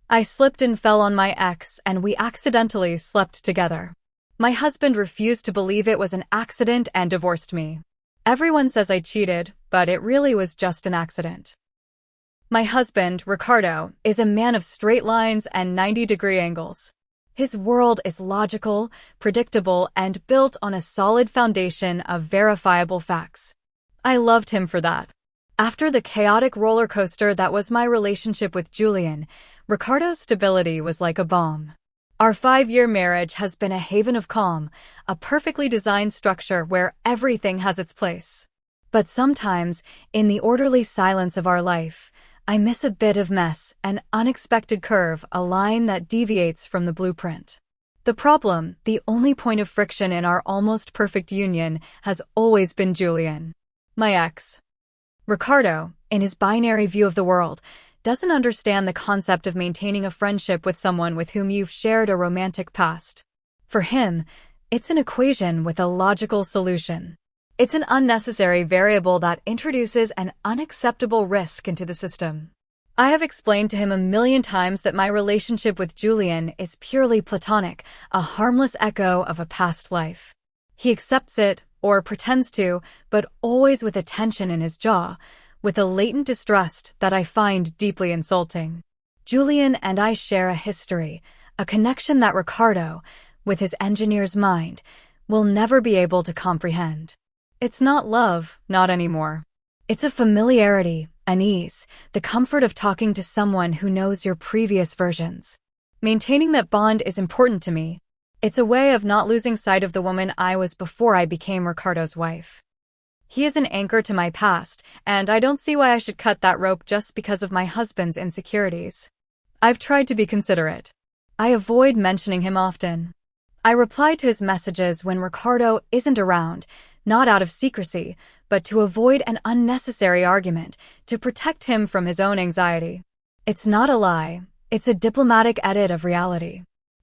I slipped and fell on my ex, and we accidentally slept together. My husband refused to believe it was an accident and divorced me. Everyone says I cheated, but it really was just an accident. My husband, Ricardo, is a man of straight lines and 90-degree angles. His world is logical, predictable, and built on a solid foundation of verifiable facts. I loved him for that. After the chaotic roller coaster that was my relationship with Julian, Ricardo's stability was like a balm. Our 5-year marriage has been a haven of calm, a perfectly designed structure where everything has its place. But sometimes, in the orderly silence of our life, I miss a bit of mess, an unexpected curve, a line that deviates from the blueprint. The problem, the only point of friction in our almost perfect union, has always been Julian, my ex. Ricardo, in his binary view of the world, doesn't understand the concept of maintaining a friendship with someone with whom you've shared a romantic past. For him, it's an equation with a logical solution. It's an unnecessary variable that introduces an unacceptable risk into the system. I have explained to him a million times that my relationship with Julian is purely platonic, a harmless echo of a past life. He accepts it, or pretends to, but always with a tension in his jaw, with a latent distrust that I find deeply insulting. Julian and I share a history, a connection that Ricardo, with his engineer's mind, will never be able to comprehend. It's not love, not anymore. It's a familiarity, an ease, the comfort of talking to someone who knows your previous versions. Maintaining that bond is important to me. It's a way of not losing sight of the woman I was before I became Ricardo's wife. He is an anchor to my past, and I don't see why I should cut that rope just because of my husband's insecurities. I've tried to be considerate. I avoid mentioning him often. I reply to his messages when Ricardo isn't around, not out of secrecy, but to avoid an unnecessary argument, to protect him from his own anxiety. It's not a lie, it's a diplomatic edit of reality.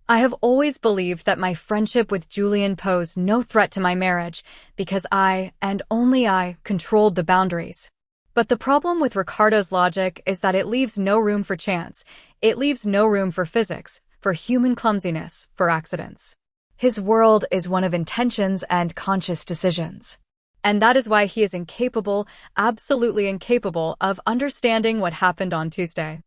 I have always believed that my friendship with Julian posed no threat to my marriage because I, and only I, controlled the boundaries. But the problem with Ricardo's logic is that it leaves no room for chance. It leaves no room for physics, for human clumsiness, for accidents. His world is one of intentions and conscious decisions. And that is why he is incapable, absolutely incapable, of understanding what happened on Tuesday.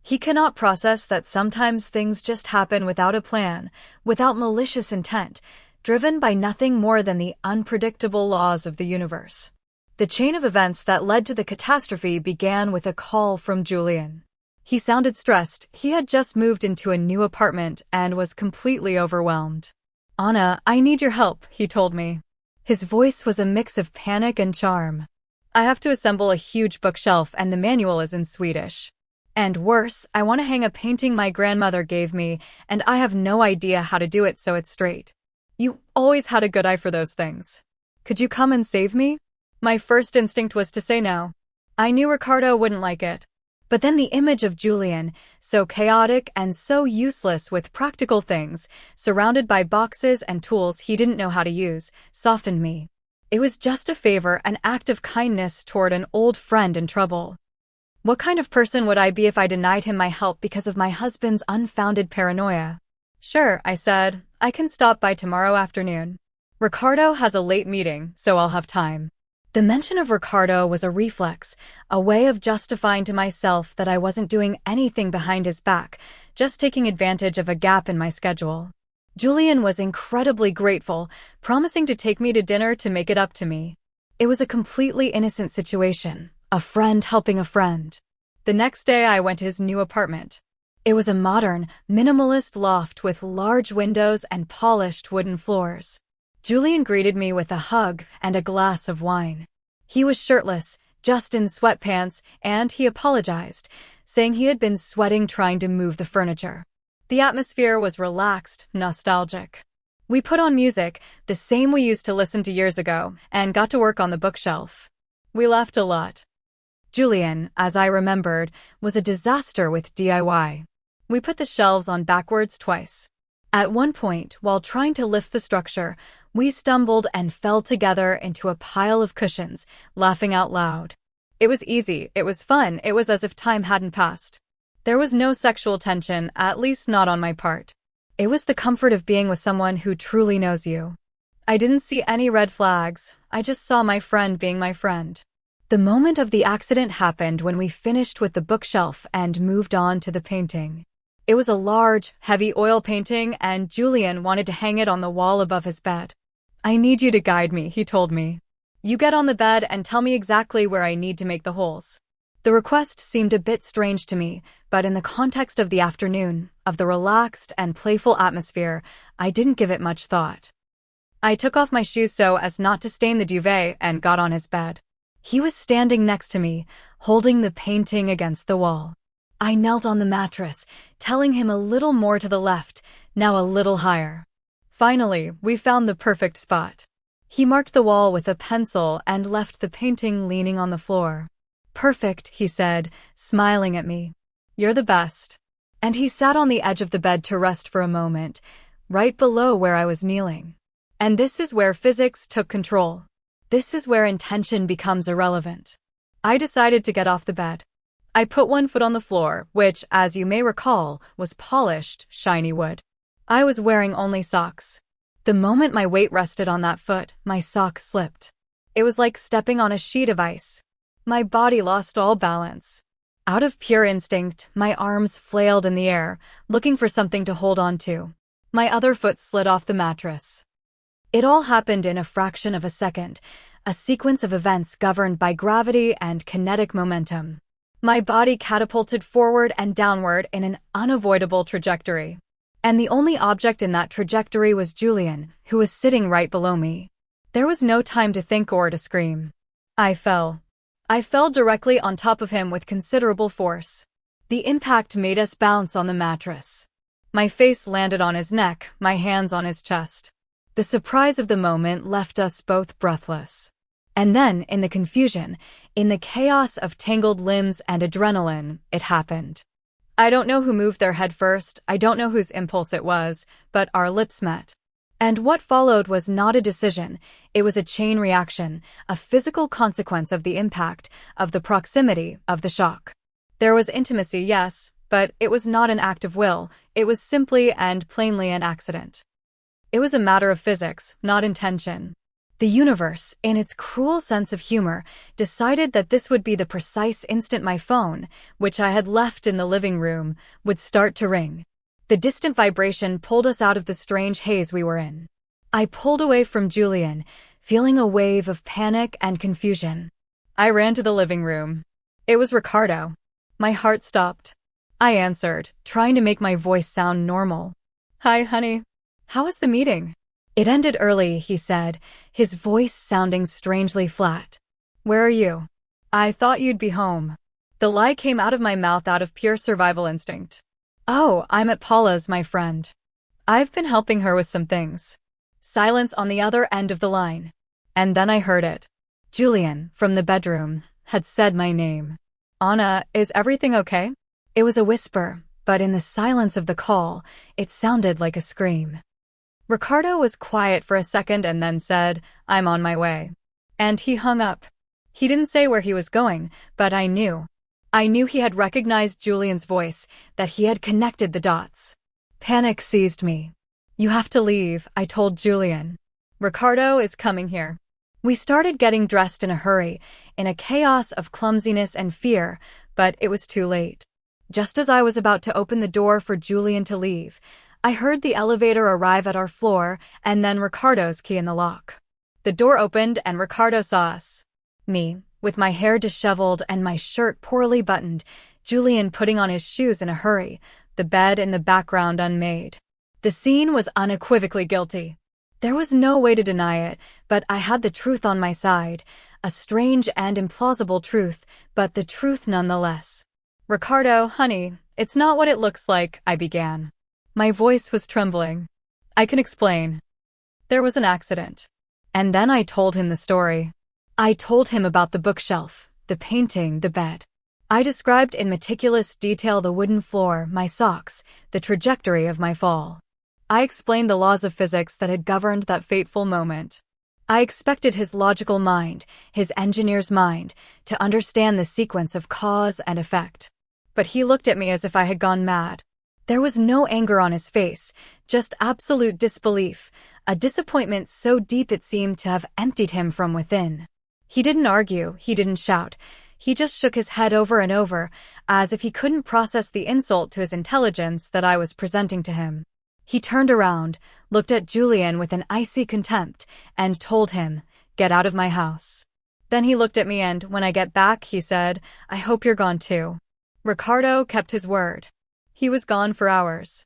He cannot process that sometimes things just happen without a plan, without malicious intent, driven by nothing more than the unpredictable laws of the universe. The chain of events that led to the catastrophe began with a call from Julian. He sounded stressed. He had just moved into a new apartment and was completely overwhelmed. "Anna, I need your help," he told me. His voice was a mix of panic and charm. "I have to assemble a huge bookshelf and the manual is in Swedish. And worse, I want to hang a painting my grandmother gave me, and I have no idea how to do it so it's straight. You always had a good eye for those things. Could you come and save me?" My first instinct was to say no. I knew Ricardo wouldn't like it. But then the image of Julian, so chaotic and so useless with practical things, surrounded by boxes and tools he didn't know how to use, softened me. It was just a favor, an act of kindness toward an old friend in trouble. What kind of person would I be if I denied him my help because of my husband's unfounded paranoia? "Sure," I said. "I can stop by tomorrow afternoon. Ricardo has a late meeting, so I'll have time." The mention of Ricardo was a reflex, a way of justifying to myself that I wasn't doing anything behind his back, just taking advantage of a gap in my schedule. Julian was incredibly grateful, promising to take me to dinner to make it up to me. It was a completely innocent situation, a friend helping a friend. The next day I went to his new apartment. It was a modern, minimalist loft with large windows and polished wooden floors. Julian greeted me with a hug and a glass of wine. He was shirtless, just in sweatpants, and he apologized, saying he had been sweating trying to move the furniture. The atmosphere was relaxed, nostalgic. We put on music, the same we used to listen to years ago, and got to work on the bookshelf. We laughed a lot. Julian, as I remembered, was a disaster with DIY. We put the shelves on backwards twice. At one point, while trying to lift the structure, we stumbled and fell together into a pile of cushions, laughing out loud. It was easy, it was fun, it was as if time hadn't passed. There was no sexual tension, at least not on my part. It was the comfort of being with someone who truly knows you. I didn't see any red flags, I just saw my friend being my friend. The moment of the accident happened when we finished with the bookshelf and moved on to the painting. It was a large, heavy oil painting, and Julian wanted to hang it on the wall above his bed. "I need you to guide me," he told me. "You get on the bed and tell me exactly where I need to make the holes." The request seemed a bit strange to me, but in the context of the afternoon, of the relaxed and playful atmosphere, I didn't give it much thought. I took off my shoes so as not to stain the duvet and got on his bed. He was standing next to me, holding the painting against the wall. I knelt on the mattress, telling him a little more to the left, now a little higher. Finally, we found the perfect spot. He marked the wall with a pencil and left the painting leaning on the floor. "Perfect," he said, smiling at me. "You're the best." And he sat on the edge of the bed to rest for a moment, right below where I was kneeling. And this is where physics took control. This is where intention becomes irrelevant. I decided to get off the bed. I put one foot on the floor, which, as you may recall, was polished, shiny wood. I was wearing only socks. The moment my weight rested on that foot, my sock slipped. It was like stepping on a sheet of ice. My body lost all balance. Out of pure instinct, my arms flailed in the air, looking for something to hold on to. My other foot slid off the mattress. It all happened in a fraction of a second, a sequence of events governed by gravity and kinetic momentum. My body catapulted forward and downward in an unavoidable trajectory. And the only object in that trajectory was Julian, who was sitting right below me. There was no time to think or to scream. I fell. I fell directly on top of him with considerable force. The impact made us bounce on the mattress. My face landed on his neck, my hands on his chest. The surprise of the moment left us both breathless. And then, in the confusion, in the chaos of tangled limbs and adrenaline, it happened. I don't know who moved their head first, I don't know whose impulse it was, but our lips met. And what followed was not a decision, it was a chain reaction, a physical consequence of the impact, of the proximity, of the shock. There was intimacy, yes, but it was not an act of will, it was simply and plainly an accident. It was a matter of physics, not intention. The universe, in its cruel sense of humor, decided that this would be the precise instant my phone, which I had left in the living room, would start to ring. The distant vibration pulled us out of the strange haze we were in. I pulled away from Julian, feeling a wave of panic and confusion. I ran to the living room. It was Ricardo. My heart stopped. I answered, trying to make my voice sound normal. "Hi, honey. How was the meeting?" "It ended early," he said, his voice sounding strangely flat. "Where are you?" "I thought you'd be home." The lie came out of my mouth out of pure survival instinct. "Oh, I'm at Paula's, my friend. I've been helping her with some things." Silence on the other end of the line. And then I heard it. Julian, from the bedroom, had said my name. "Anna, is everything okay?" It was a whisper, but in the silence of the call, it sounded like a scream. Ricardo was quiet for a second and then said, "I'm on my way." And he hung up. He didn't say where he was going, but I knew. I knew he had recognized Julian's voice, that he had connected the dots. Panic seized me. "You have to leave," I told Julian. "Ricardo is coming here." We started getting dressed in a hurry, in a chaos of clumsiness and fear, but it was too late. Just as I was about to open the door for Julian to leave, I heard the elevator arrive at our floor and then Ricardo's key in the lock. The door opened and Ricardo saw us. Me, with my hair disheveled and my shirt poorly buttoned, Julian putting on his shoes in a hurry, the bed in the background unmade. The scene was unequivocally guilty. There was no way to deny it, but I had the truth on my side, a strange and implausible truth, but the truth nonetheless. "Ricardo, honey, it's not what it looks like," I began. My voice was trembling. "I can explain. There was an accident." And then I told him the story. I told him about the bookshelf, the painting, the bed. I described in meticulous detail the wooden floor, my socks, the trajectory of my fall. I explained the laws of physics that had governed that fateful moment. I expected his logical mind, his engineer's mind, to understand the sequence of cause and effect. but he looked at me as if I had gone mad. There was no anger on his face, just absolute disbelief, a disappointment so deep it seemed to have emptied him from within. He didn't argue, he didn't shout. He just shook his head over and over, as if he couldn't process the insult to his intelligence that I was presenting to him. He turned around, looked at Julian with an icy contempt, and told him, "Get out of my house." Then he looked at me and, when I get back, he said, "I hope you're gone too." Ricardo kept his word. He was gone for hours.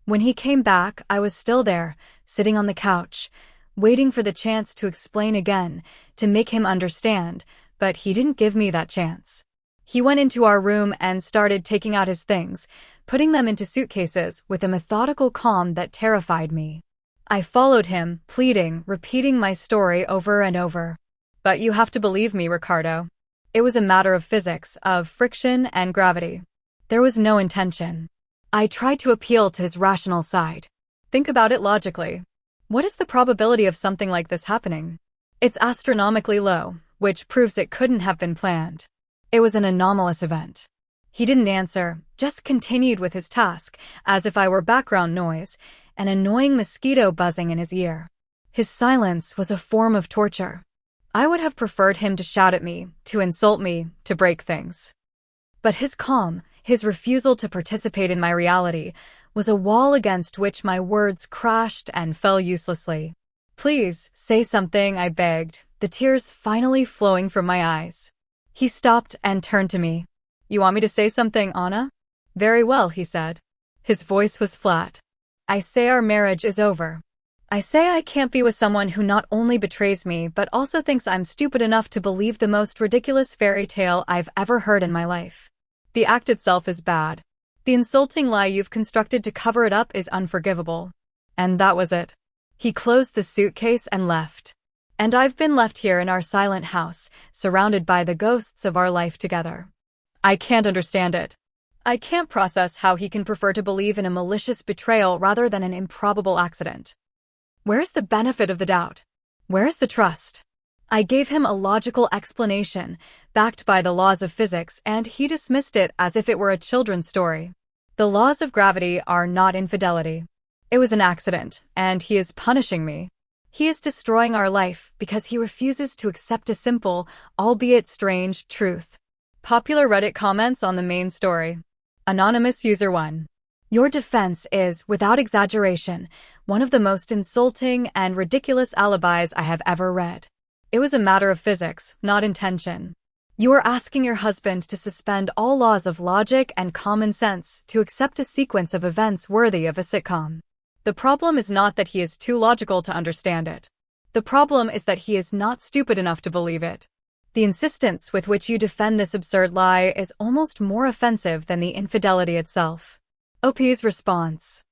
When he came back, I was still there, sitting on the couch, waiting for the chance to explain again, to make him understand, but he didn't give me that chance. He went into our room and started taking out his things, putting them into suitcases with a methodical calm that terrified me. I followed him, pleading, repeating my story over and over. "But you have to believe me, Ricardo. It was a matter of physics, of friction and gravity. There was no intention." I tried to appeal to his rational side. "Think about it logically. What is the probability of something like this happening? It's astronomically low, which proves it couldn't have been planned. It was an anomalous event." He didn't answer, just continued with his task, as if I were background noise, an annoying mosquito buzzing in his ear. His silence was a form of torture. I would have preferred him to shout at me, to insult me, to break things. But his calm, his refusal to participate in my reality, was a wall against which my words crashed and fell uselessly. "Please, say something," I begged, the tears finally flowing from my eyes. He stopped and turned to me. "You want me to say something, Anna?" "Very well," he said. His voice was flat. "I say our marriage is over. I say I can't be with someone who not only betrays me but also thinks I'm stupid enough to believe the most ridiculous fairy tale I've ever heard in my life. The act itself is bad. The insulting lie you've constructed to cover it up is unforgivable." And that was it. He closed the suitcase and left. And I've been left here in our silent house, surrounded by the ghosts of our life together. I can't understand it. I can't process how he can prefer to believe in a malicious betrayal rather than an improbable accident. Where's the benefit of the doubt? Where's the trust? I gave him a logical explanation, backed by the laws of physics, and he dismissed it as if it were a children's story. The laws of gravity are not infidelity. It was an accident, and he is punishing me. He is destroying our life because he refuses to accept a simple, albeit strange, truth. Popular Reddit comments on the main story. Anonymous User 1. Your defense is, without exaggeration, one of the most insulting and ridiculous alibis I have ever read. It was a matter of physics, not intention. You are asking your husband to suspend all laws of logic and common sense to accept a sequence of events worthy of a sitcom. The problem is not that he is too logical to understand it. The problem is that he is not stupid enough to believe it. The insistence with which you defend this absurd lie is almost more offensive than the infidelity itself. OP's response.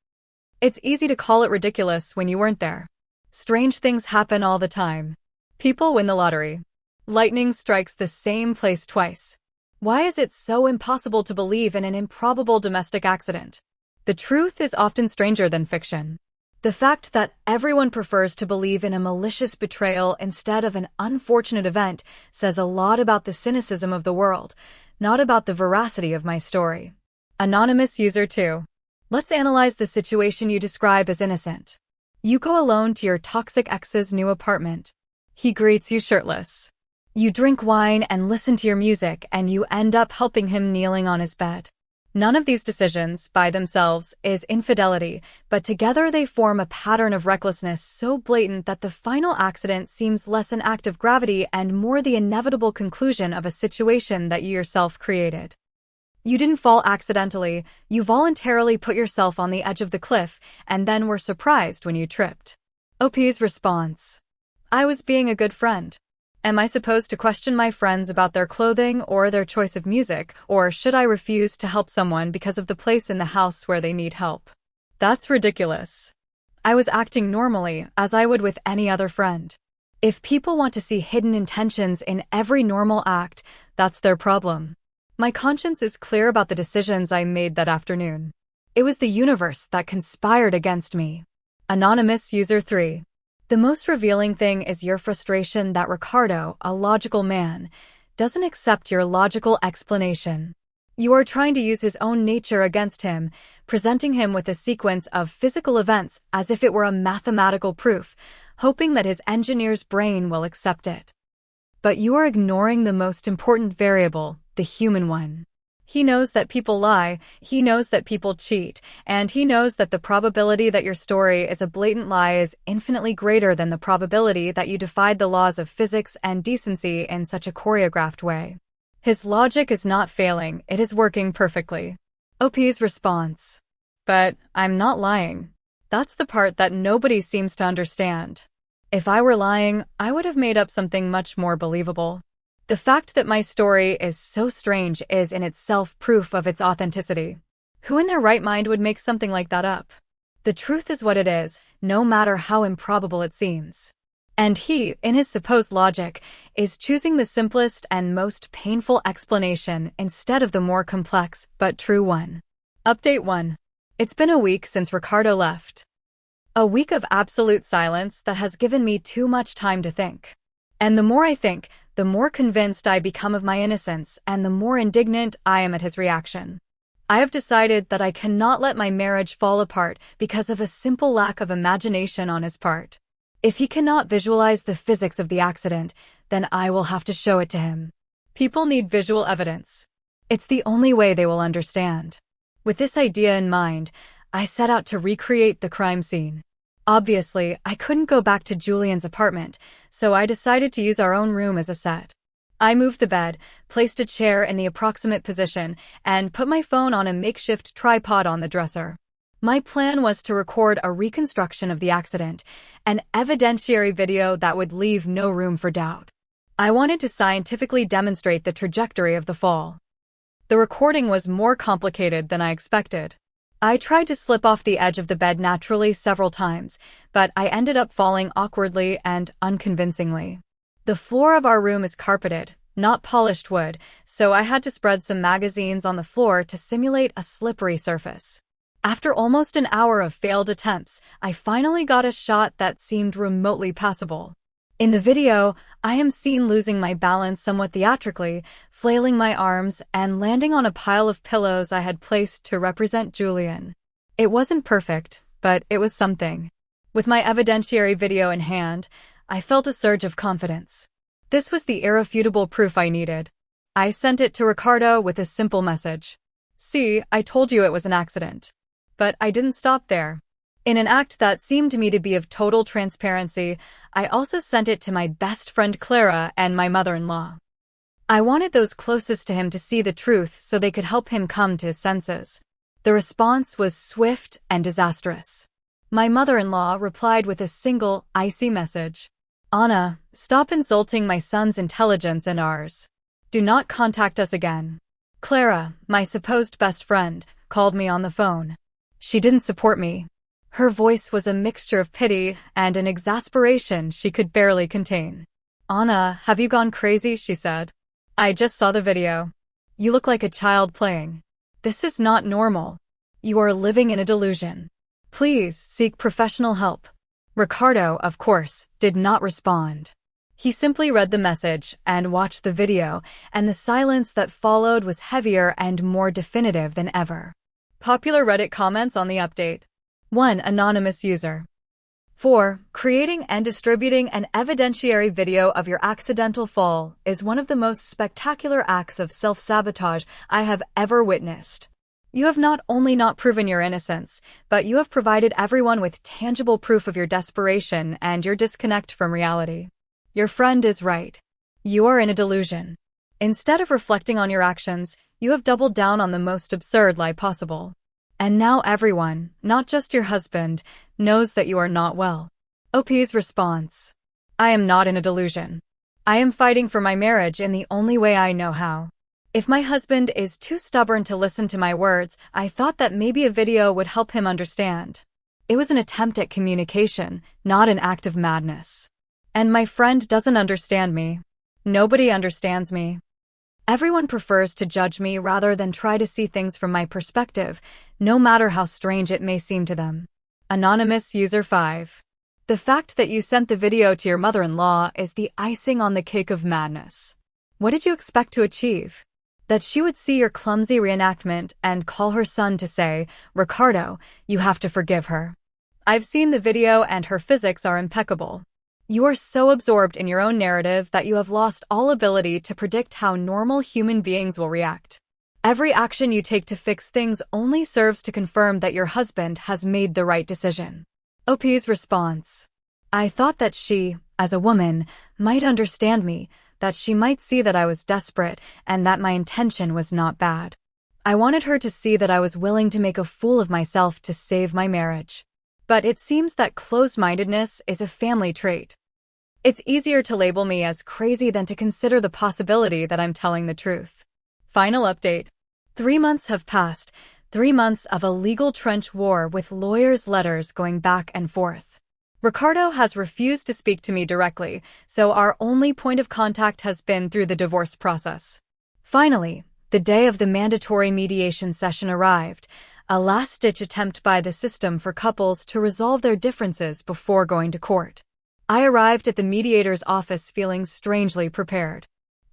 It's easy to call it ridiculous when you weren't there. Strange things happen all the time. People win the lottery. Lightning strikes the same place twice. Why is it so impossible to believe in an improbable domestic accident? The truth is often stranger than fiction. The fact that everyone prefers to believe in a malicious betrayal instead of an unfortunate event says a lot about the cynicism of the world, not about the veracity of my story. Anonymous User 2. Let's analyze the situation you describe as innocent. You go alone to your toxic ex's new apartment. He greets you shirtless. You drink wine and listen to your music, and you end up helping him kneeling on his bed. None of these decisions, by themselves, is infidelity, but together they form a pattern of recklessness so blatant that the final accident seems less an act of gravity and more the inevitable conclusion of a situation that you yourself created. You didn't fall accidentally, you voluntarily put yourself on the edge of the cliff, and then were surprised when you tripped. OP's response. I was being a good friend. Am I supposed to question my friends about their clothing or their choice of music, or should I refuse to help someone because of the place in the house where they need help? That's ridiculous. I was acting normally, as I would with any other friend. If people want to see hidden intentions in every normal act, that's their problem. My conscience is clear about the decisions I made that afternoon. It was the universe that conspired against me. Anonymous User 3. The most revealing thing is your frustration that Ricardo, a logical man, doesn't accept your logical explanation. You are trying to use his own nature against him, presenting him with a sequence of physical events as if it were a mathematical proof, hoping that his engineer's brain will accept it. But you are ignoring the most important variable, the human one. He knows that people lie, he knows that people cheat, and he knows that the probability that your story is a blatant lie is infinitely greater than the probability that you defied the laws of physics and decency in such a choreographed way. His logic is not failing, it is working perfectly. OP's response. But I'm not lying. That's the part that nobody seems to understand. If I were lying, I would have made up something much more believable. The fact that my story is so strange is in itself proof of its authenticity. Who in their right mind would make something like that up? The truth is what it is, no matter how improbable it seems. And he, in his supposed logic, is choosing the simplest and most painful explanation instead of the more complex but true one. Update 1. It's been a week since Ricardo left. A week of absolute silence that has given me too much time to think. And the more I think, the more convinced I become of my innocence and the more indignant I am at his reaction. I have decided that I cannot let my marriage fall apart because of a simple lack of imagination on his part. If he cannot visualize the physics of the accident, then I will have to show it to him. People need visual evidence. It's the only way they will understand. With this idea in mind, I set out to recreate the crime scene. Obviously, I couldn't go back to Julian's apartment, so I decided to use our own room as a set. I moved the bed, placed a chair in the approximate position, and put my phone on a makeshift tripod on the dresser. My plan was to record a reconstruction of the accident, an evidentiary video that would leave no room for doubt. I wanted to scientifically demonstrate the trajectory of the fall. The recording was more complicated than I expected. I tried to slip off the edge of the bed naturally several times, but I ended up falling awkwardly and unconvincingly. The floor of our room is carpeted, not polished wood, so I had to spread some magazines on the floor to simulate a slippery surface. After almost an hour of failed attempts, I finally got a shot that seemed remotely passable. In the video, I am seen losing my balance somewhat theatrically, flailing my arms, and landing on a pile of pillows I had placed to represent Julian. It wasn't perfect, but it was something. With my evidentiary video in hand, I felt a surge of confidence. This was the irrefutable proof I needed. I sent it to Ricardo with a simple message. See, I told you it was an accident. But I didn't stop there. In an act that seemed to me to be of total transparency, I also sent it to my best friend Clara and my mother-in-law. I wanted those closest to him to see the truth so they could help him come to his senses. The response was swift and disastrous. My mother-in-law replied with a single, icy message. Anna, stop insulting my son's intelligence and ours. Do not contact us again. Clara, my supposed best friend, called me on the phone. She didn't support me. Her voice was a mixture of pity and an exasperation she could barely contain. Anna, have you gone crazy? She said. I just saw the video. You look like a child playing. This is not normal. You are living in a delusion. Please seek professional help. Ricardo, of course, did not respond. He simply read the message and watched the video, and the silence that followed was heavier and more definitive than ever. Popular Reddit comments on the update. 1. Anonymous user. 4. Creating and distributing an evidentiary video of your accidental fall is one of the most spectacular acts of self-sabotage I have ever witnessed. You have not only not proven your innocence, but you have provided everyone with tangible proof of your desperation and your disconnect from reality. Your friend is right. You are in a delusion. Instead of reflecting on your actions, you have doubled down on the most absurd lie possible. And now everyone, not just your husband, knows that you are not well. OP's response. I am not in a delusion. I am fighting for my marriage in the only way I know how. If my husband is too stubborn to listen to my words, I thought that maybe a video would help him understand. It was an attempt at communication, not an act of madness. And my friend doesn't understand me. Nobody understands me. Everyone prefers to judge me rather than try to see things from my perspective, no matter how strange it may seem to them. Anonymous User 5. The fact that you sent the video to your mother-in-law is the icing on the cake of madness. What did you expect to achieve? That she would see your clumsy reenactment and call her son to say, "Ricardo, you have to forgive her." I've seen the video and her physics are impeccable. You are so absorbed in your own narrative that you have lost all ability to predict how normal human beings will react. Every action you take to fix things only serves to confirm that your husband has made the right decision. OP's response. I thought that she, as a woman, might understand me, that she might see that I was desperate and that my intention was not bad. I wanted her to see that I was willing to make a fool of myself to save my marriage. But it seems that closed-mindedness is a family trait. It's easier to label me as crazy than to consider the possibility that I'm telling the truth. Final update. 3 months have passed, 3 months of a legal trench war with lawyers' letters going back and forth. Ricardo has refused to speak to me directly, so our only point of contact has been through the divorce process. Finally, the day of the mandatory mediation session arrived, a last-ditch attempt by the system for couples to resolve their differences before going to court. I arrived at the mediator's office feeling strangely prepared.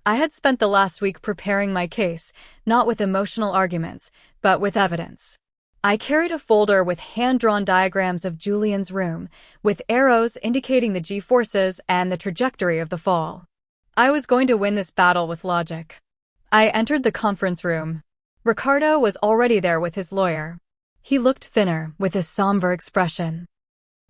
I had spent the last week preparing my case, not with emotional arguments, but with evidence. I carried a folder with hand-drawn diagrams of Julian's room, with arrows indicating the G-forces and the trajectory of the fall. I was going to win this battle with logic. I entered the conference room. Ricardo was already there with his lawyer. He looked thinner, with a somber expression.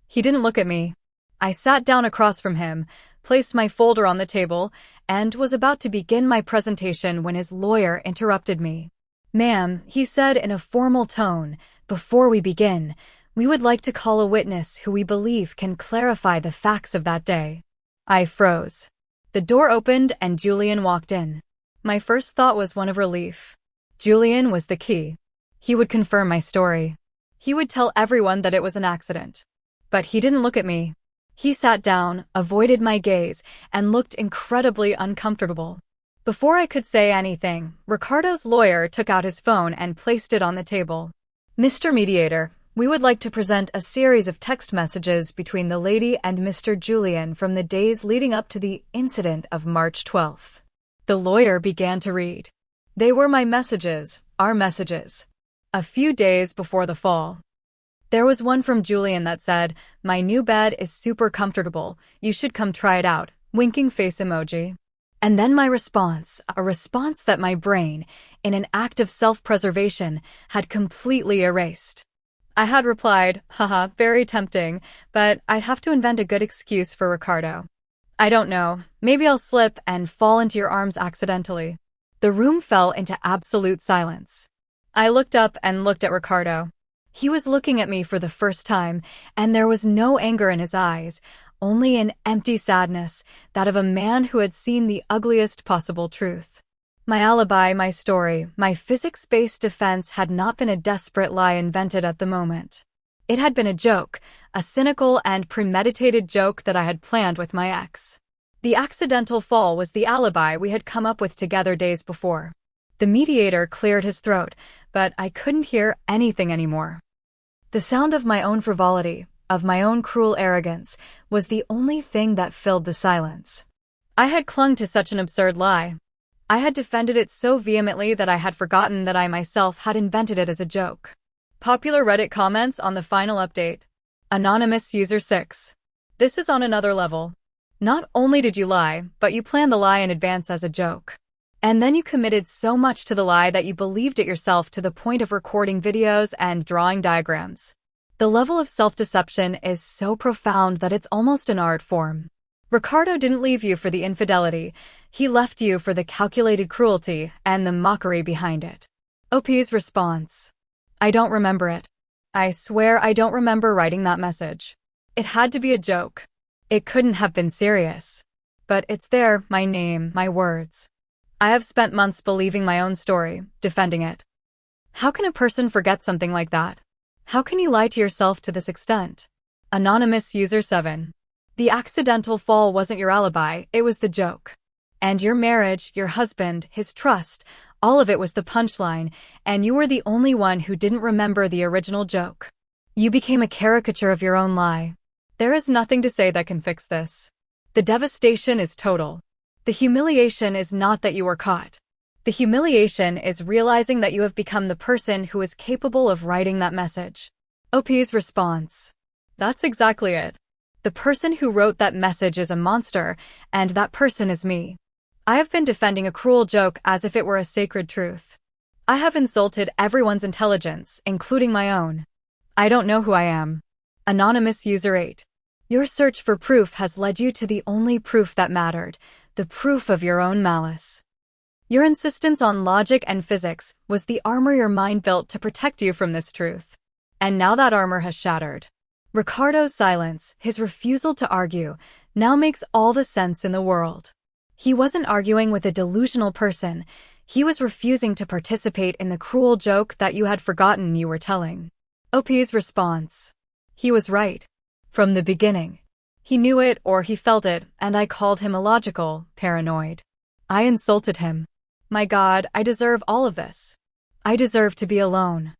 He didn't look at me. I sat down across from him, placed my folder on the table, and was about to begin my presentation when his lawyer interrupted me. "Ma'am," he said in a formal tone, "before we begin, we would like to call a witness who we believe can clarify the facts of that day." I froze. The door opened and Julian walked in. My first thought was one of relief. Julian was the key. He would confirm my story. He would tell everyone that it was an accident. But he didn't look at me. He sat down, avoided my gaze, and looked incredibly uncomfortable. Before I could say anything, Ricardo's lawyer took out his phone and placed it on the table. "Mr. Mediator, we would like to present a series of text messages between the lady and Mr. Julian from the days leading up to the incident of March 12th. The lawyer began to read. They were my messages, our messages. A few days before the fall. There was one from Julian that said, "My new bed is super comfortable. You should come try it out." Winking face emoji. And then my response, a response that my brain, in an act of self-preservation, had completely erased. I had replied, "Haha, very tempting, but I'd have to invent a good excuse for Ricardo. I don't know, maybe I'll slip and fall into your arms accidentally." The room fell into absolute silence. I looked up and looked at Ricardo. He was looking at me for the first time, and there was no anger in his eyes, only an empty sadness, that of a man who had seen the ugliest possible truth. My alibi, my story, my physics-based defense had not been a desperate lie invented at the moment. It had been a joke, a cynical and premeditated joke that I had planned with my ex. The accidental fall was the alibi we had come up with together days before. The mediator cleared his throat, but I couldn't hear anything anymore. The sound of my own frivolity, of my own cruel arrogance, was the only thing that filled the silence. I had clung to such an absurd lie. I had defended it so vehemently that I had forgotten that I myself had invented it as a joke. Popular Reddit comments on the final update. Anonymous User 6. This is on another level. Not only did you lie, but you planned the lie in advance as a joke. And then you committed so much to the lie that you believed it yourself to the point of recording videos and drawing diagrams. The level of self-deception is so profound that it's almost an art form. Ricardo didn't leave you for the infidelity. He left you for the calculated cruelty and the mockery behind it. OP's response. I don't remember it. I swear I don't remember writing that message. It had to be a joke. It couldn't have been serious. But it's there, my name, my words. I have spent months believing my own story, defending it. How can a person forget something like that? How can you lie to yourself to this extent? Anonymous User 7. The accidental fall wasn't your alibi, it was the joke. And your marriage, your husband, his trust, all of it was the punchline, and you were the only one who didn't remember the original joke. You became a caricature of your own lie. There is nothing to say that can fix this. The devastation is total. The humiliation is not that you were caught. The humiliation is realizing that you have become the person who is capable of writing that message. OP's response. That's exactly it. The person who wrote that message is a monster, and that person is me. I have been defending a cruel joke as if it were a sacred truth. I have insulted everyone's intelligence, including my own. I don't know who I am. Anonymous User 8. Your search for proof has led you to the only proof that mattered, the proof of your own malice. Your insistence on logic and physics was the armor your mind built to protect you from this truth. And now that armor has shattered. Ricardo's silence, his refusal to argue, now makes all the sense in the world. He wasn't arguing with a delusional person. He was refusing to participate in the cruel joke that you had forgotten you were telling. OP's response. He was right. From the beginning. He knew it or he felt it, and I called him illogical, paranoid. I insulted him. My God, I deserve all of this. I deserve to be alone.